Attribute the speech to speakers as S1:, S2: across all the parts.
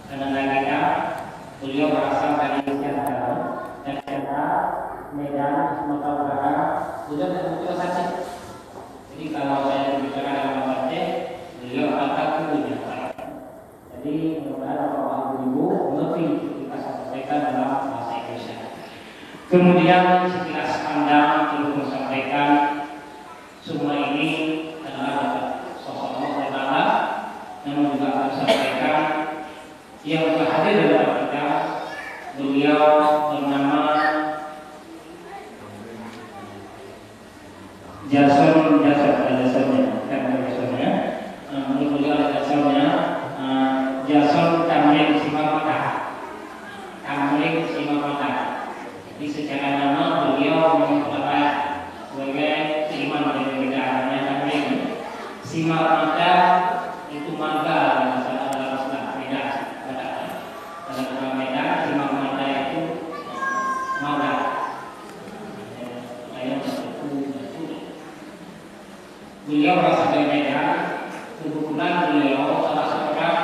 S1: tenaga kita. Beliau berasal dari Jakarta, Medan, Sumatera Utara. Beliau betul saja. Jadi kalau saya berbicara dalam bahasa beliau kata kuliah. Jadi mudah-mudahan Bapak Ibu mengerti kita sampaikan dalam bahasa Indonesia. Kemudian sekilas pandang untuk menyampaikan semua ini adalah sosok Allah Taala, namun juga akan sampaikan yang berhadir dalam kita. Beliau bernama Jason, Jason Tamrin Simapata. Jadi secara nama beliau mengatakan sebagai seiman dengan negaranya Tamrin. Simapata itu marga dalam Medan. Dalam Medan Simapata itu marga. Beliau berasal dari Medan. Kebetulan beliau salah seorang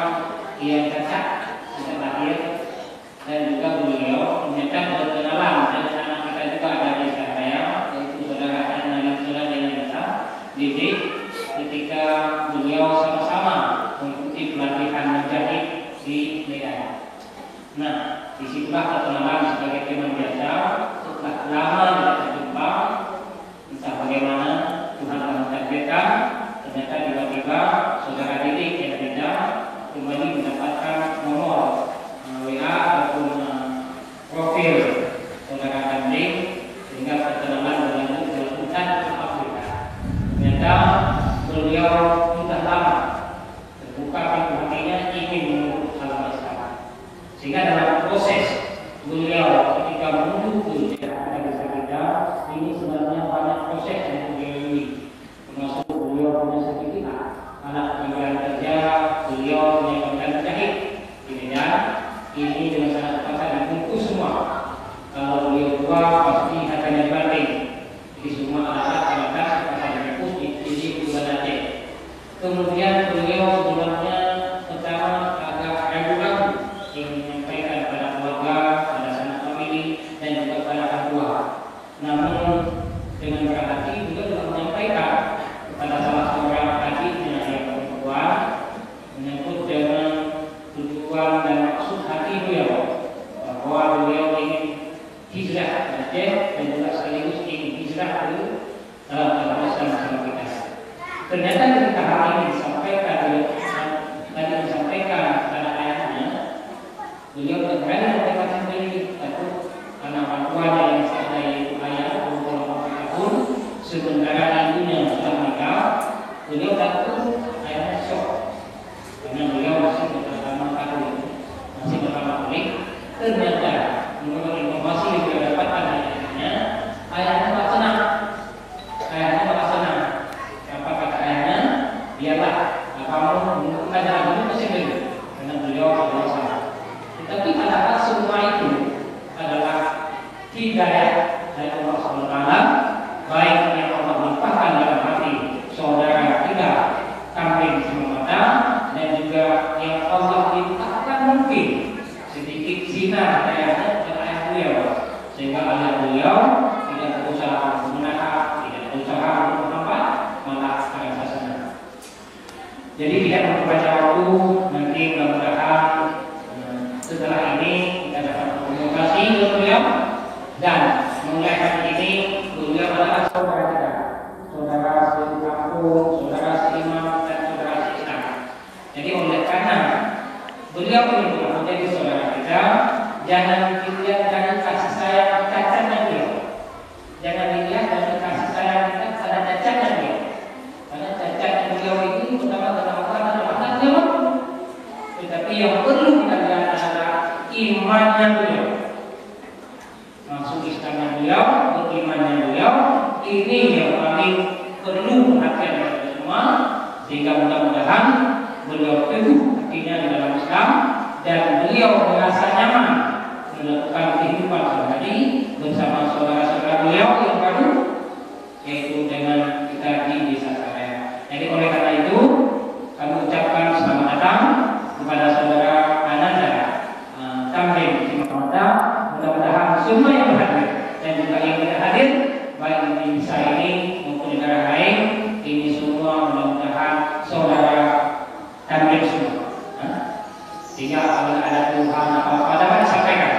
S1: yang cacat lahir, dan juga beliau menyetak berkenalan dan anak kita juga ada di saya, yaitu saudara Ananda dengan kita didik ketika beliau sama-sama mengikuti pelatihan menjahit di Medan. Nah, disitulah perkenalan sebagai teman biasa. Setelah lama tidak berjumpa, entah bagaimana Tuhan mentakdirkan, ternyata tiba-tiba saudara didik yang beda kembali mendapatkan nomor WA ataupun profil saudara Tamrin, sehingga perkenalan berlanjut dilakukan ke Afrika. Ternyata beliau sudah lama terbuka pintu hatinya ingin mengurus agama Islam, sehingga dalam proses beliau ketika menuju ke desa kita ini sebenarnya banyak proses yang dilalui, termasuk beliau punya sedikit anak panggilan kerja, beliau punya panggilan jahit di Medan. Ini dengan sangat terpaksa dibungkus semua. Kalau beliau tua pasti harganya dibanding. Jadi semua alat-alat terbatas terpaksa dibungkus di bulan Aceh. Kemudian beliau sebenarnya pertama agak ragu-ragu ingin menyampaikan pada keluarga, pada sanak famili, dan juga pada orang tua. Namun dengan berat hati beliau juga menyampaikan kepada salah seorang adiknya yang perempuan menyebut dengan tujuan dan maksud hati beliau bahwa beliau ingin hijrah ke Aceh dan juga sekaligus ingin hijrah ke dalam agama Islam bersama kita. Ternyata ketika hal ini disampaikan kepada ayahnya, beliau berani menyampaikan sendiri takut karena orang tuanya yang ada yaitu ayah umur 40 tahun, sementara ibunya sudah meninggal. Beliau takut ayahnya shock karena beliau masih pertama kali. Ternyata menurut informasi yang dia dapatkan ayahnya tak senang. Apa kata ayahnya? Biarlah kamu menggunakan jalan ini ke sini, karena beliau salah. Tetapi padahal semua itu adalah hidayah dari Allah SWT, baik yang Allah limpahkan dalam hati saudara kita Tamrin Simapata, dan juga yang Allah limpahkan mungkin sedikit zina ayahnya dan ayah beliau, sehingga ayah beliau tidak berusaha menahan, tidak berusaha untuk menghambat, malah merasa senang. Jadi tidak memperpanjang waktu, nanti mudah-mudahan setelah ini kita dapat komunikasi dengan beliau, dan mulai hari ini beliau adalah saudara kita, saudara sekampung, saudara seiman, dan saudara seislam. Jadi oleh karena beliau ini telah menjadi saudara kita, jangan dilihat dari kasih sayang cacatnya beliau, jangan dilihat dari kasih sayang kita pada cacatnya beliau, karena cacatnya beliau ini pertama adalah anaknya, tetapi yang perlu kita lihat adalah imannya beliau, masuk Islamnya beliau, berimannya beliau. Ini yang paling perlu perhatian kita semua, sehingga mudah-mudahan beliau teguh hatinya di dalam Islam dan beliau merasa nyaman melakukan kehidupan sehari bersama saudara-saudara beliau yang baru, yaitu dengan kita di desa saya. Jadi oleh karena itu kami ucapkan selamat datang kepada saudara semua yang berhadir dan juga yang tidak hadir baik di desa ini maupun di negara lain, ini semua mudah-mudahan saudara kami semua. Sehingga kalau ada keluhan apa-apa dapat disampaikan.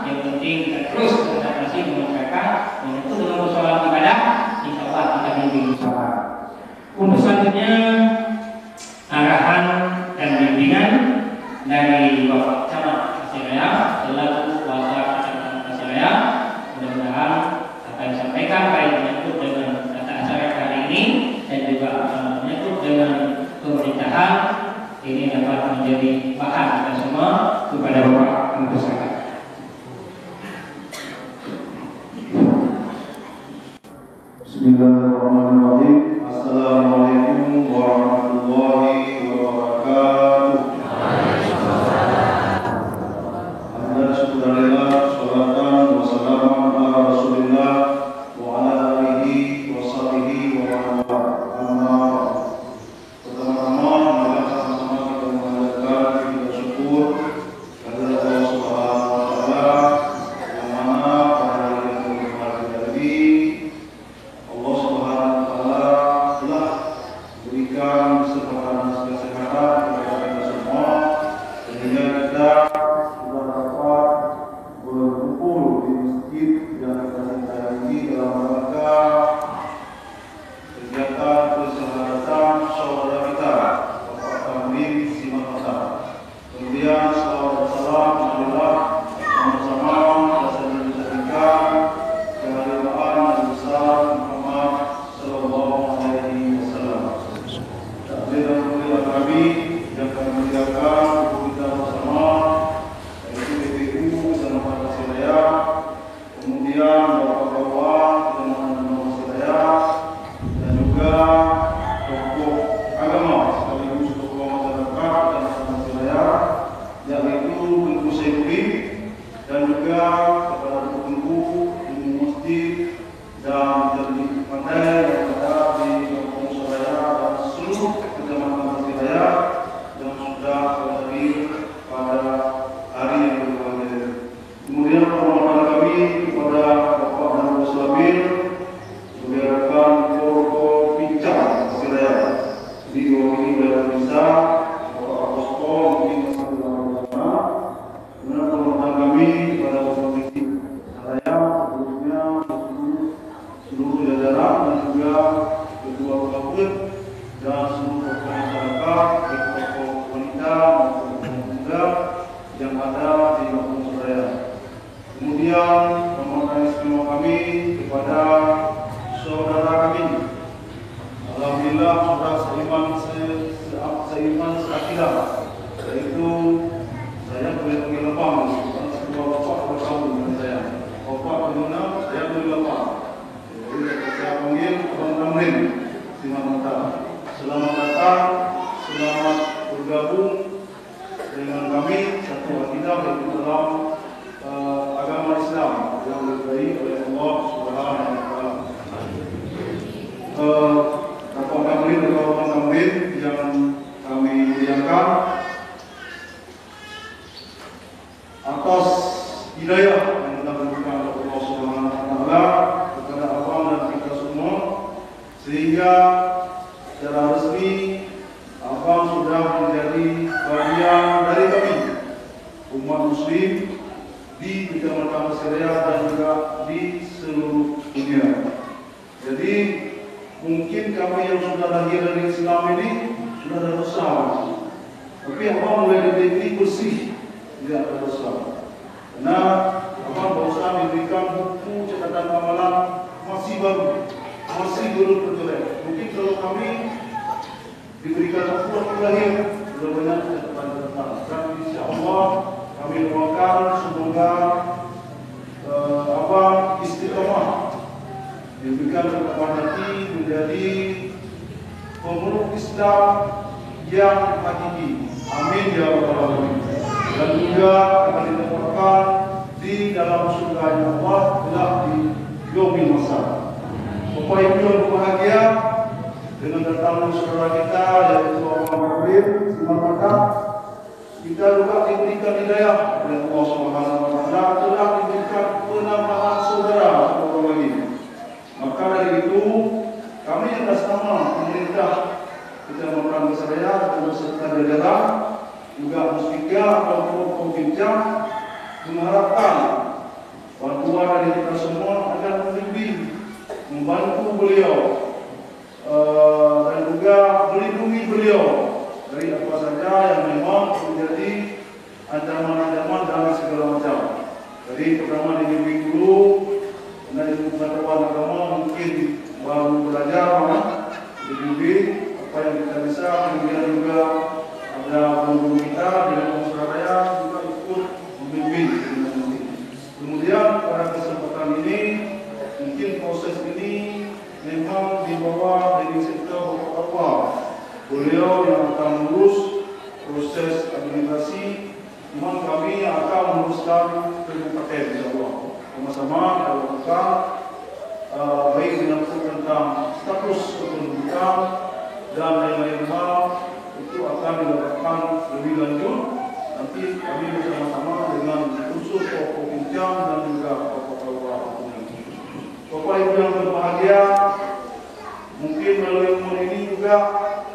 S1: Yang penting kita terus konsentrasi menyampaikan itu dengan persoalan ibadah, insya Allah kita bimbing bersama. Untuk selanjutnya arahan dan bimbingan dari Bapak Camat Pasiraya selaku kuasa Kecamatan Pasiraya. Mudah-mudahan apa yang disampaikan baik menyangkut dengan tata acara hari ini dan juga menyangkut dengan pemerintahan ini dapat menjadi bahan kita semua kepada Bapak Masyarakat.
S2: Bismillahirrahmanirrahim. Assalamualaikum warahmatullahi wabarakatuh. Alhamdulillah, syukurillah, sholatan wa salaman ala Rasulillah wa ala alihi wa sahbihi wa man wala. Pertama-tama marilah sama-sama kita mengucapkan kita syukur kepada Allah Subhanahu wa taala yang mana pada hari yang berbahagia tadi Allah Subhanahu wa taala telah berikan kesehatan kepada kita semua sehingga kita sudah dapat berkumpul di masjid yang kita cintai dalam rangka kegiatan persahabatan saudara kita Bapak Kamil Simatata. Kemudian salawat dan salam marilah sama-sama kita sampaikan kehadiran Nabi besar Muhammad sallallahu alaihi wasallam. Takbir dan tahmid kami yang kami muliakan kita bersama, yaitu BPU Kecamatan Pasiraya, kemudian bapak-bapak Kecamatan Pasiraya, dan juga tokoh agama sekaligus tokoh masyarakat Kecamatan Pasiraya, yaitu Tengku Saifuddin, dan juga kepada Tengku Imam Masjid dan jadi pandai yang ada di Kampung Suraya dan seluruh Kecamatan Pasiraya yang sudah hadir pada hari yang berbahagia. Kemudian permohonan kami kepada Bapak dan Ibu Slabil mengirimkan Korko Pincang Pasiraya di ini sudah bisa Bapak Aposto mungkin masih dalam sana. Kemudian permohonan kami kepada Komisi Saraya seluruhnya seluruh jajaran dan juga ketua kabut dan seluruh tokoh masyarakat, baik tokoh wanita maupun tokoh muda yang ada di Kampung Suraya. Kemudian permohonan istimewa kami kepada saudara kami. Alhamdulillah sudah seiman seakidah, yaitu saya boleh panggil Lepang, semua bapak bertahu dengan saya. Bapak Pengguna, saya boleh Lepang. Saya panggil Abang Tamrin Simatata. Selamat datang, selamat bergabung dengan kami satu akidah yaitu dalam agama Islam yang diridhai oleh Allah Subhanahu wa taala. Bapak Tamrin dan Abang Tamrin yang kami muliakan, atas hidayah yang telah diberikan oleh Allah Subhanahu wa taala kepada abang dan kita semua, sehingga secara resmi abang sudah menjadi bagian dari kami umat muslim di Kecamatan Pasiraya dan juga di seluruh dunia. Jadi mungkin kami yang sudah lahir dari Islam ini sudah ada dosa, tapi abang mulai dari ini bersih, tidak ada dosa. Karena abang berusaha diberikan buku catatan amalan masih baru, masih belum terjelek. Mungkin kalau kami diberikan waktu lahir sudah banyak catatan. Dan insya Allah kami doakan semoga abang istiqomah diberikan kekuatan hati menjadi pemeluk Islam yang hakiki. Amin ya rabbal alamin. Dan juga akan ditempatkan di dalam surga Allah kelak di yaumil mahsyar. Bapak Ibu yang berbahagia, dengan datangnya saudara kita yaitu Abang Tamrin Simatata, kita juga diberikan hidayah oleh Allah Subhanahu wa taala telah Kecamatan Besaraya dan beserta jajaran juga Mustika Pemprov Bincang mengharapkan bantuan dari kita semua agar membimbing, membantu beliau dan juga melindungi beliau dari apa saja yang memang menjadi ancaman-ancaman dalam segala macam. Jadi pertama dibimbing dulu, dan pengetahuan agama mungkin baru belajar dibimbing apa yang kita bisa, kemudian juga ada guru kita di dalam Surabaya juga ikut membimbing. Kemudian pada kesempatan ini mungkin proses ini memang di bawah dari sektor awal. Beliau yang akan mengurus proses administrasi, memang kami akan menguruskan kabupaten insyaallah. Sama-sama kita lakukan baik menyangkut tentang status kependudukan dan lain-lain hal itu akan dilakukan lebih lanjut. Nanti kami bersama-sama dengan unsur Pemprov Bincang dan juga Bapak-Bapak. Bapak Ibu yang berbahagia, mungkin melalui umur ini juga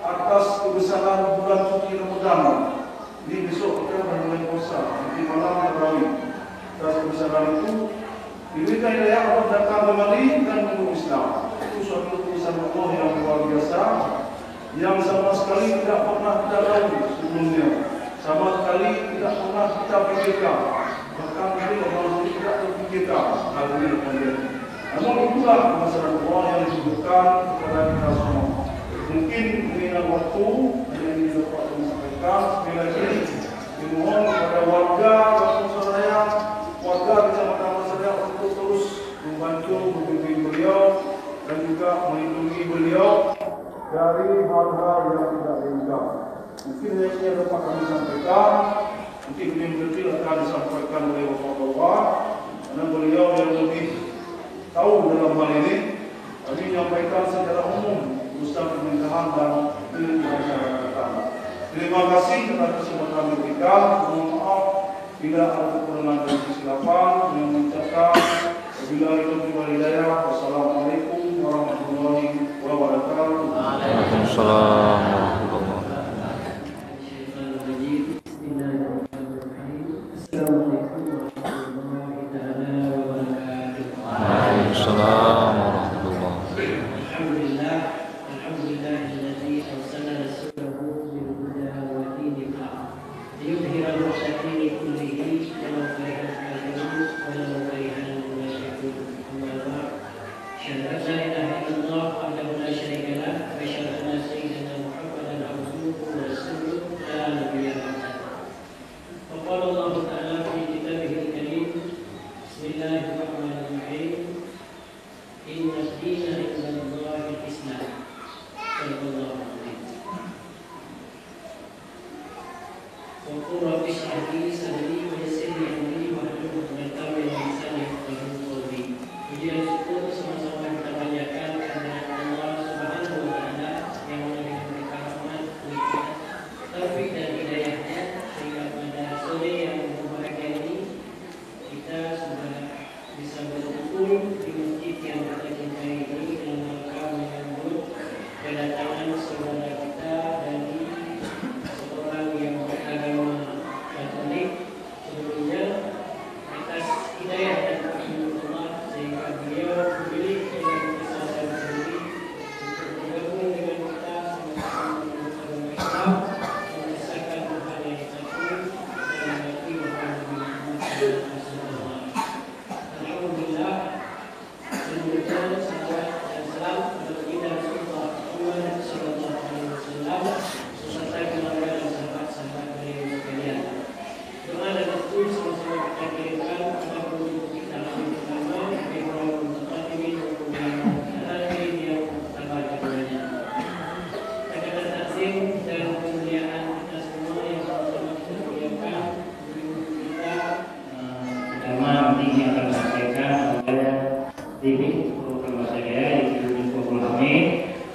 S2: atas kebesaran bulan suci Ramadan. Ini besok kita akan mulai puasa, nanti malam tarawih. Atas kebesaran itu diberikan hidayah untuk datang kembali dan memeluk Islam. Itu suatu keputusan Allah yang luar biasa, yang sama sekali tidak pernah kita tahu sebelumnya, sama sekali tidak pernah kita pikirkan, bahkan mungkin orang tidak terpikirkan hal ini akan terjadi. Namun itulah kebesaran Allah yang disebutkan kepada kita semua. Mungkin mengingat waktu yang dapat kami sampaikan, sekali lagi dimohon kepada warga Kampung Surabaya, warga Kecamatan Besaraya untuk terus membantu membimbing beliau dan juga melindungi beliau dari hal-hal yang tidak diinginkan. Mungkin yang dapat kami sampaikan, mungkin lebih detail akan disampaikan oleh Bapak-Bapak, karena beliau yang lebih tahu dalam hal ini. Kami menyampaikan secara umum urusan pemerintahan dan masyarakat. Terima kasih atas kesempatan yang diberikan. Mohon maaf bila ada kekurangan dan kesilapan. Dengan mengucapkan wabillahi taufiq wal hidayah. Wassalamualaikum warahmatullahi wabarakatuh.
S3: Waalaikumsalam warahmatullahi wabarakatuh.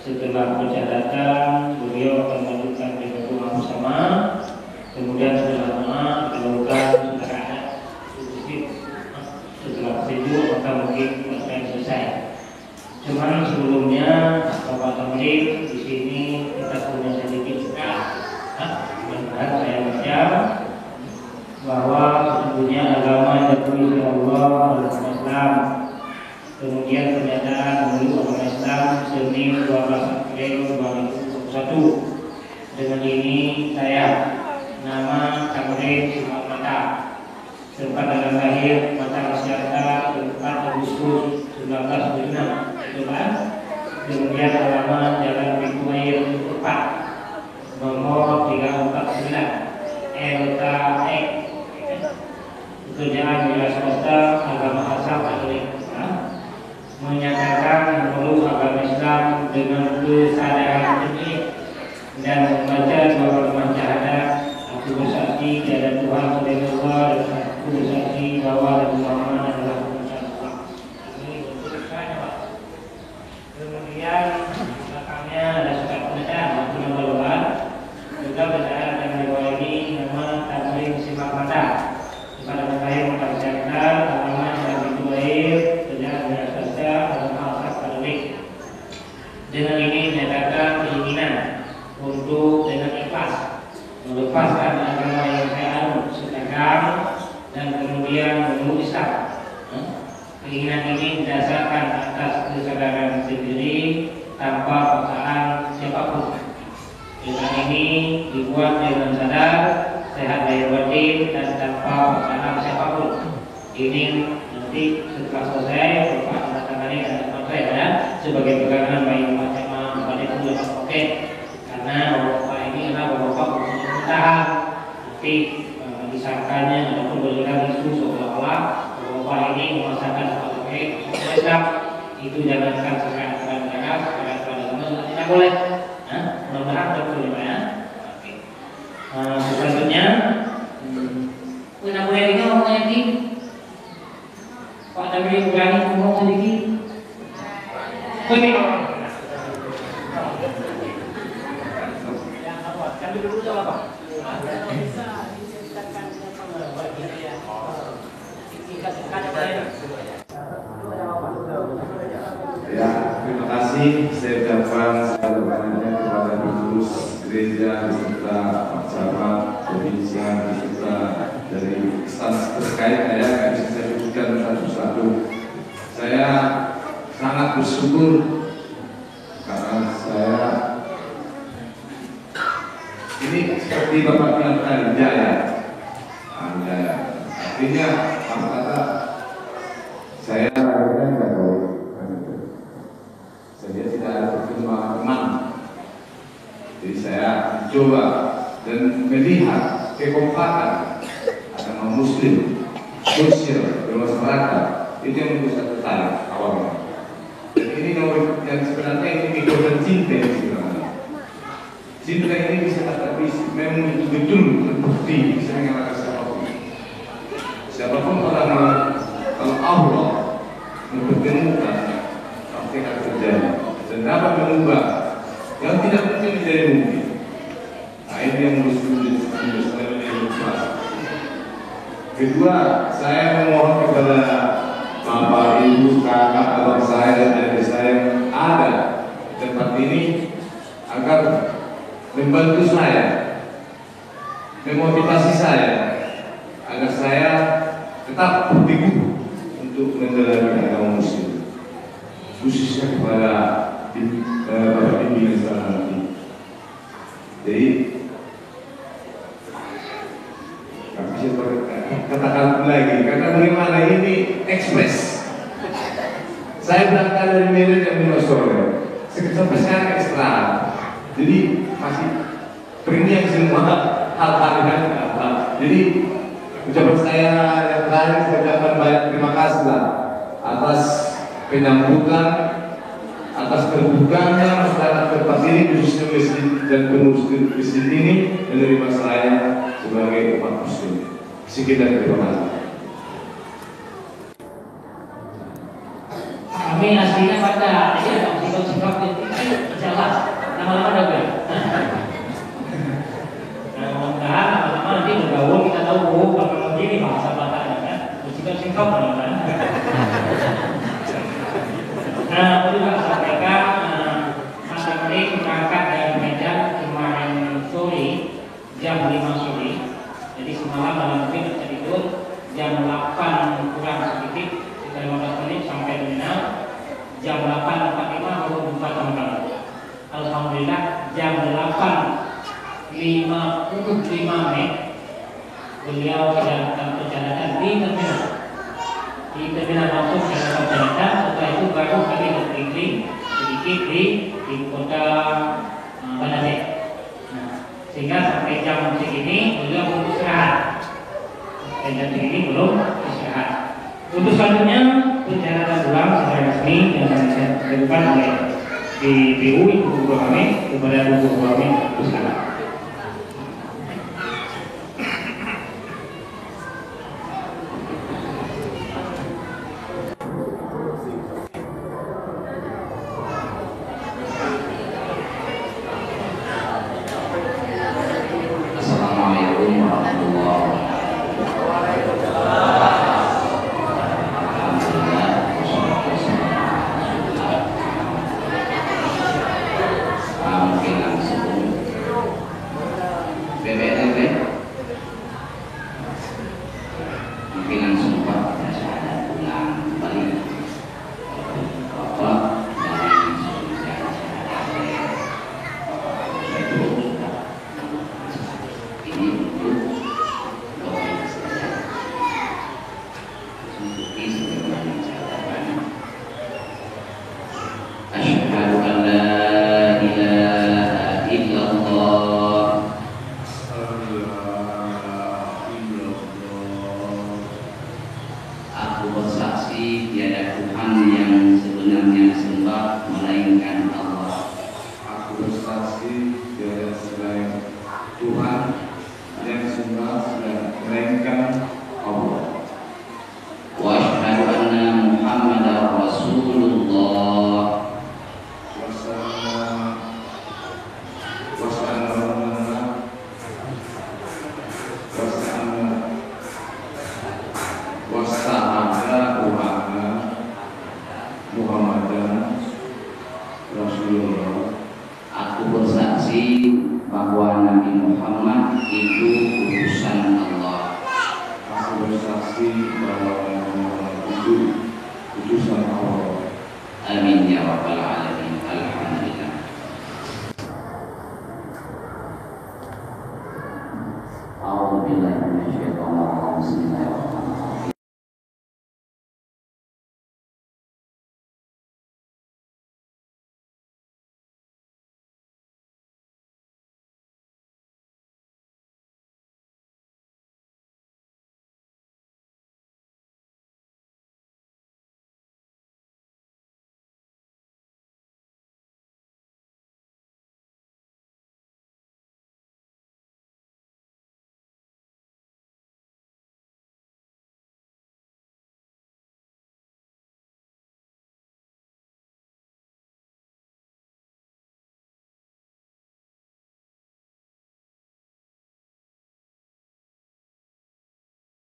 S1: Setelah perjalanan beliau akan melanjutkan dengan doa bersama, kemudian setelah doa dilakukan rakaat setelah itu maka mungkin akan selesai. Cuman sebelumnya Bapak Tamrin di sini kita punya kepada Allah dan Islam. Kemudian pernyataan menuju agama Islam Senin 12 April 2021. Dengan ini saya nama Kamrin Simak Mata, tempat tanggal lahir Mata Masyarakat 4 Agustus 1976, kemudian alamat Jalan Pintu Air 4 nomor 349 LKE, pekerjaan wira swasta, agama asal Katolik, menyatakan memeluk agama Islam dengan kesadaran penuh dan membaca dua kalimat syahadat. Aku bersaksi tiada Tuhan selain Allah dan aku bersaksi bahwa Nabi Muhammad adalah utusan Allah. Ini tulisannya, Pak. Kemudian belakangnya ada surat pernyataan waktu nomor 2 juga bacaan yang dibawa ini nama Kamrin Simak Mata kepada Mekahir Mata Masyarakat, alamat Jalan Pintu Air, kerjaan wira swasta, agama asal Katolik. Dengan ini menyatakan keinginan untuk dengan ikhlas melepaskan agama yang saya anut sekarang dan kemudian memeluk Islam. Keinginan ini didasarkan atas kesadaran sendiri tanpa paksaan siapapun. Keinginan ini dibuat dengan sadar, sehat lahir batin dan tanpa paksaan siapapun. Ini nanti setelah selesai Bapak menandatangani dan teman saya ya, sebagai pegangan bagi Bapak Cema pada itu dapat oke. Karena Bapak ini adalah Bapak pemerintahan, nanti disangkanya ataupun berikan isu seolah-olah Bapak ini memaksakan sebagai Islam. Itu jangankan sekarang kepada mereka, sekarang kepada teman tidak boleh. Mudah-mudahan betul ya. Oke. Selanjutnya, boleh ini ngomong lagi. Pak Nabi berani ngomong sedikit. Ini
S4: ya, terima kasih saya ucapkan sebanyak-banyaknya kepada pengurus gereja beserta pejabat provinsian beserta dari instansi terkait ya, nggak bisa saya sebutkan satu-satu. Saya sangat bersyukur karena saya ini seperti Bapak bilang tadi jaya, artinya apa kata saya nggak tahu. Saya tidak ada perkembangan teman. Jadi saya mencoba dan melihat kekompakan agama Muslim, sosial, bermasyarakat, itu yang membuat saya tertarik awalnya. Dan ini yang sebenarnya ini mikro cinta yang sebenarnya. Cinta ini bisa tapi memang betul-betul terbukti bisa mengalahkan siapapun. Siapapun orang kalau Allah mempertemukan pasti akan terjadi dan dapat mengubah yang tidak mungkin menjadi mungkin. Nah ini yang harus saya menjelaskan. Kedua, saya memohon kepada Bapak, Ibu, kakak, abang saya dan adik saya yang ada di tempat ini agar membantu saya, memotivasi saya agar saya tetap berteguh untuk menjalani agama Muslim, khususnya kepada Bapak Pimpinan sekarang nanti. Jadi katakan lagi, karena bagaimana ini ekspres. Saya berangkat dari Medan jam 5 sore, sampai sekarang ekstra. Jadi masih premium semua hal-hal yang apa. Jadi ucapan saya yang terakhir saya ucapkan banyak terima kasih lah atas penyambutan, atas terbukaannya masyarakat tempat ini khususnya masjid dan pengurus masjid ini menerima saya sebagai umat Muslim. Sekian terima kasih.
S1: Kami aslinya pada ya sifat-sifat itu jelas. Lama-lama ada gak? Nah, mudah-mudahan lama-lama nanti bergaul kita tahu bakal begini bahasa Bataknya kan. Sifat-sifat kan. Nah, perlu saya sampaikan Mas Amri berangkat dari Medan kemarin sore jam 5 sore. Jadi semalam dalam mungkin bisa tidur jam 8 beliau sedang perjalanan di terminal langsung jalan perjalanan. Setelah itu baru kami berkeliling sedikit di kota Banate. Nah, sehingga sampai jam segini beliau belum istirahat. Sampai jam segini belum istirahat. Untuk selanjutnya perjalanan pulang secara resmi yang akan saya lakukan oleh DPU Ibu Guru kami kepada Ibu Guru kami sekarang.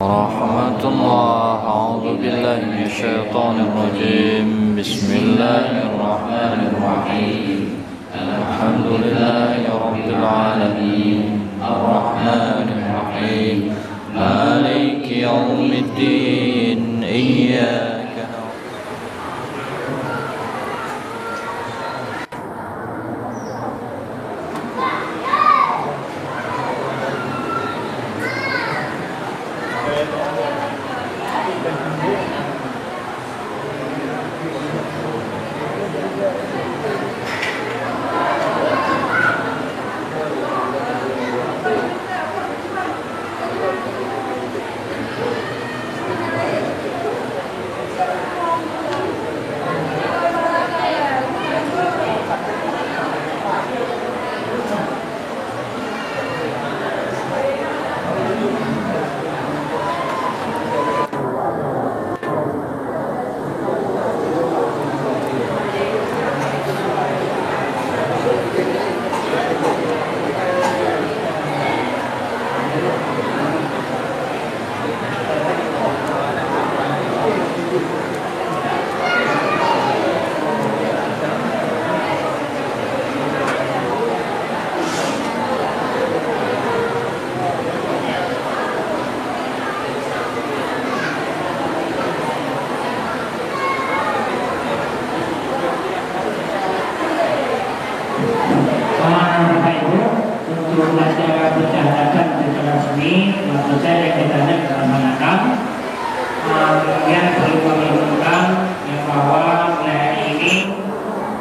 S3: ورحمة الله. أعوذ بالله من الشيطان الرجيم. بسم الله الرحمن الرحيم. الحمد لله رب العالمين الرحمن الرحيم مالك يوم الدين إياك
S1: saya yang ditanya kepada kemudian perlu kami umumkan yang bahwa mulai hari ini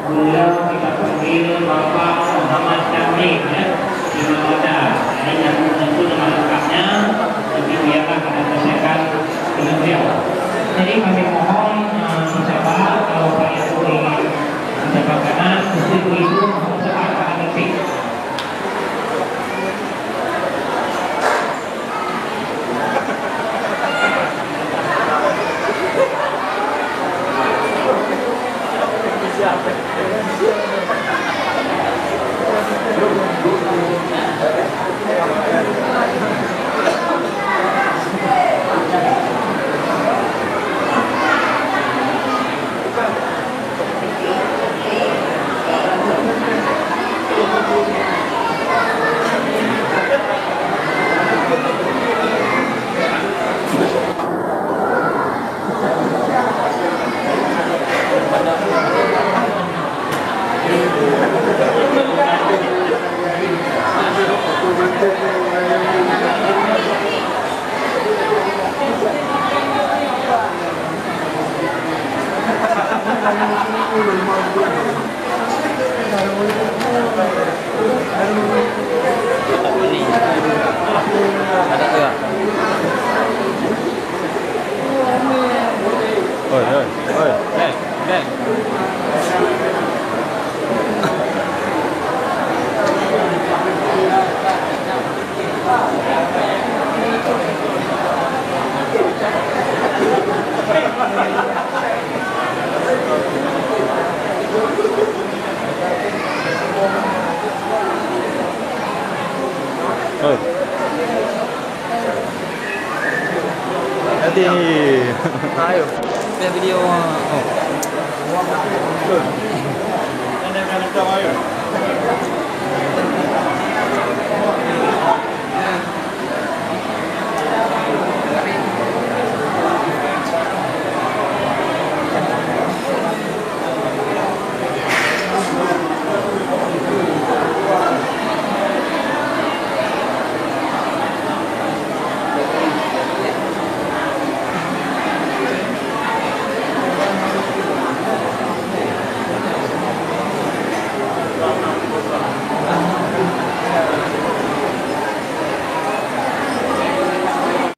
S1: beliau kita panggil Bapak Muhammad Jamil ya, di Malada. Ini yang tentu dengan lengkapnya, jadi biarlah kita selesaikan dengan beliau. Jadi kami mohon mencoba kalau Pak Ibu ingin mencoba kanan, mesti begitu mencoba kanan lebih.
S3: Jadi, ayo, lihat video. Oh.
S2: Anda akan tahu.